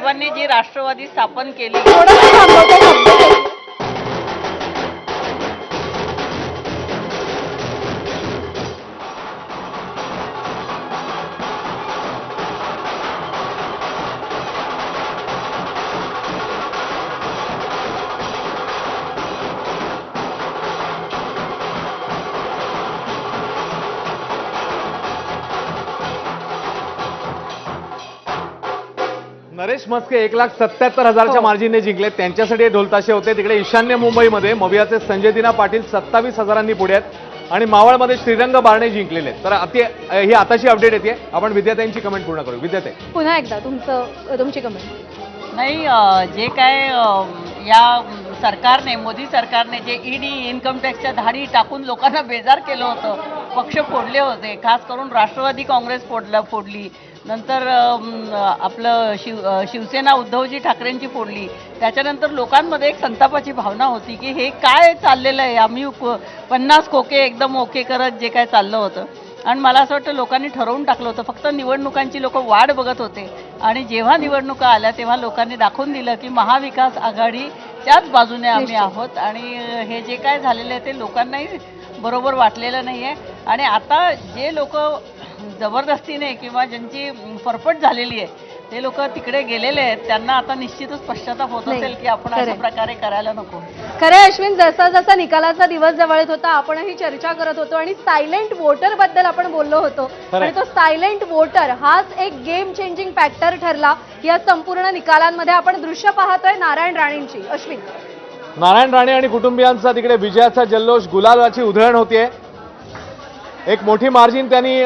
साहेबांनी जी राष्ट्रवादी स्थापन केली, थोडंसं थांबवते शब्द. नरेश म्हस्के 1,77,000च्या मार्जिनने जिंकले. त्यांच्यासाठी हे ढोलताशे होते. तिकडे ईशान्य मुंबईमध्ये मवियाचे संजय दिना पाटील 27,000 पुढे आहेत आणि मावळमध्ये श्रीरंग बारणे जिंकलेले आहेत. तर ही आताची अपडेट येते. आपण विद्यार्थ्यांची कमेंट पूर्ण करू. विद्यार्थी पुन्हा एकदा तुमची कमेंट. नाही जे काय या सरकारने, मोदी सरकारने जे ईडी इन्कम टॅक्सच्या धाडी टाकून लोकांना बेजार केलं होतं, पक्ष फोडले होते, खास करून राष्ट्रवादी काँग्रेस फोडली, नंतर आपलं शिवसेना उद्धवजी ठाकरेंची फोडली. त्याच्यानंतर लोकांमध्ये एक संतापाची भावना होती की हे काय चाललेलं आहे, आम्ही 50 खोके एकदम ओके करत जे काय चाललं होतं. आणि मला असं वाटतं लोकांनी ठरवून टाकलं होतं, फक्त निवडणुकांची लोक वाट बघत होते. आणि जेव्हा निवडणुका आल्या तेव्हा लोकांनी दाखवून दिलं की महाविकास आघाडीच्याच बाजूने आम्ही आहोत. आणि हे जे काय झालेलं आहे ते लोकांनाही बरोबर वाटलेलं नाही आहे. आणि आता जे लोक जबरदस्तीने किंवा ज्यांची फरफट झालेली आहे ते लोक तिकडे गेलेले आहेत, त्यांना आता निश्चितच पश्चाताप होत असेल की आपण अशा प्रकारे करायला नको. खरं अश्विन, जसा जसा निकालाचा दिवस जवळ येत होता आपणही चर्चा करत होतो आणि सायलेंट वोटर बद्दल आपण बोललो होतो. आणि तो सायलेंट वोटर हाच एक गेम चेंजिंग फॅक्टर ठरला या संपूर्ण निकालांमध्ये. आपण दृश्य पाहतोय नारायण राणेंची. अश्विन, नारायण राणे आणि कुटुंबियांचा तिकडे विजयाचा जल्लोष, गुलालाची उधळण होतीये. एक मोठी मार्जिन त्यांनी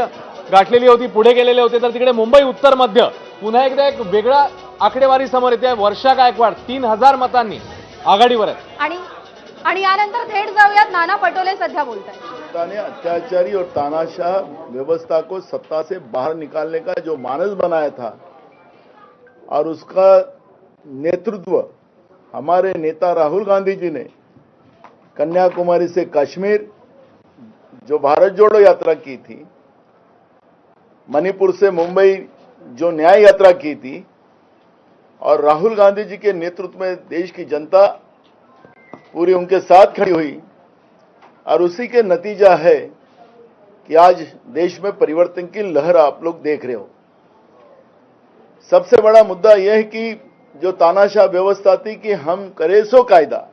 गाठलेली होती, पुढे गेलेले होते. तर तिकडे मुंबई उत्तर मध्य पुन्हा एकदा एक वेगळा आकडेवारी समोर येते. वर्षा गायकवाड 3,000 मतांनी आघाडीवर आहे. आणि यानंतर थेट जाऊयात, नाना पटोले सध्या बोलत आहेत. ने अत्याचारी और तानाशाह व्यवस्था को सत्ता से बाहर निकालने का जो मानस बनाया था और उसका नेतृत्व हमारे नेता राहुल गांधी जी ने कन्याकुमारी से कश्मीर जो भारत जोड़ो यात्रा की थी, मणिपुर से मुंबई जो न्याय यात्रा की थी, और राहुल गांधी जी के नेतृत्व में देश की जनता पूरी उनके साथ खड़ी हुई और उसी के नतीजा है कि आज देश में परिवर्तन की लहर आप लोग देख रहे हो। सबसे बड़ा मुद्दा यह है कि जो तानाशाह व्यवस्था थी कि हम करे सो कायदा,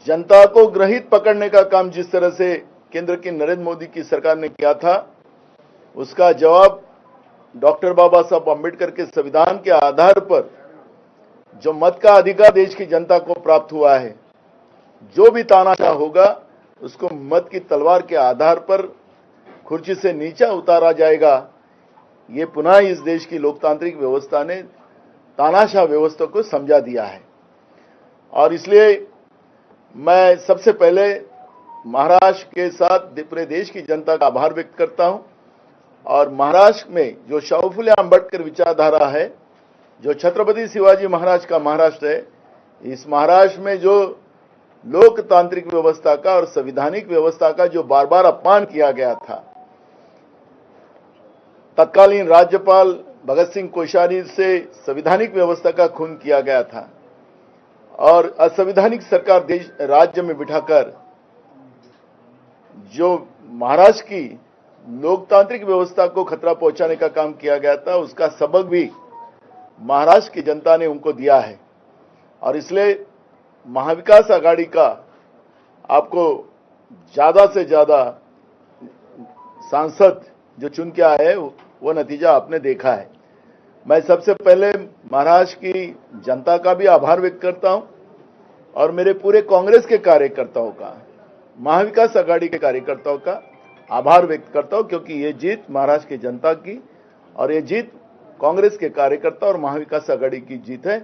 जनता को ग्रहित पकड़ने का काम जिस तरह से केंद्र की नरेंद्र मोदी की सरकार ने किया था, उसका जवाब डॉक्टर बाबा साहब अम्बेडकर के संविधान के आधार पर जो मत का अधिकार देश की जनता को प्राप्त हुआ है, जो भी तानाशाह होगा उसको मत की तलवार के आधार पर कुर्सी से नीचे उतारा जाएगा। ये पुनः इस देश की लोकतांत्रिक व्यवस्था ने तानाशाह व्यवस्था को समझा दिया है। और इसलिए मैं सबसे पहले महाराष्ट्र के साथ पूरे देश की जनता का आभार व्यक्त करता हूं। और महाराष्ट्र में जो शाहू फुले आंबेडकर विचारधारा है, जो छत्रपति शिवाजी महाराज का महाराष्ट्र है, इस महाराष्ट्र में जो लोकतांत्रिक व्यवस्था का और संवैधानिक व्यवस्था का जो बार बार अपमान किया गया था, तत्कालीन राज्यपाल भगत सिंह कोश्यारी से संवैधानिक व्यवस्था का खून किया गया था और असंवैधानिक सरकार देश राज्य में बिठाकर जो महाराष्ट्र की लोकतांत्रिक व्यवस्था को खतरा पहुंचाने का काम किया गया था, उसका सबक भी महाराष्ट्र की जनता ने उनको दिया है। और इसलिए महाविकास आघाड़ी का आपको ज्यादा से ज्यादा सांसद जो चुन के आए हैं वो नतीजा आपने देखा है। मैं सबसे पहले महाराष्ट्र की जनता का भी आभार व्यक्त करता हूं और मेरे पूरे कांग्रेस के कार्यकर्ताओं का, महाविकास आघाड़ी के कार्यकर्ताओं का आभार व्यक्त करता हूं, क्योंकि ये जीत महाराष्ट्र की जनता की और ये जीत कांग्रेस के कार्यकर्ता और महाविकास आघाड़ी की जीत है,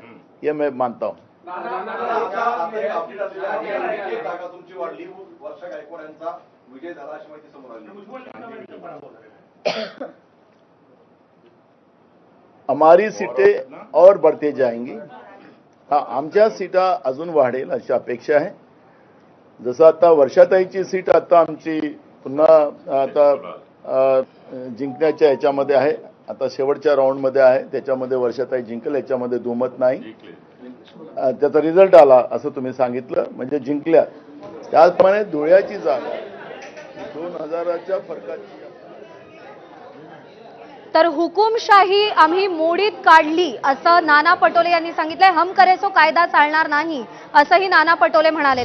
ये मैं मानता हूं। हमारी सीटें और बढ़ते जाएंगी। हाँ, आमच्या सीटा अजून वाढेल अशी अपेक्षा आहे। जसं आता वर्षाताईची सीट आता आमची पुन्हा आता जिंकण्याच्या याच्यामध्ये आहे आता शेवटच्या राऊंडमध्ये आहे, त्याच्यामध्ये वर्षाताई जिंकल, याच्यामध्ये दुमत नाही. त्याचा रिझल्ट आला असं तुम्ही सांगितलं, म्हणजे जिंकल्या. त्याचप्रमाणे धुळ्याची जागा 2000च्या फरकाची. तर हुकुमशाही आम्ही मोडीत काढली असं नाना पटोले यांनी सांगितलंय. हम करे सो कायदा चालणार नाही असंही नाना पटोले म्हणाले.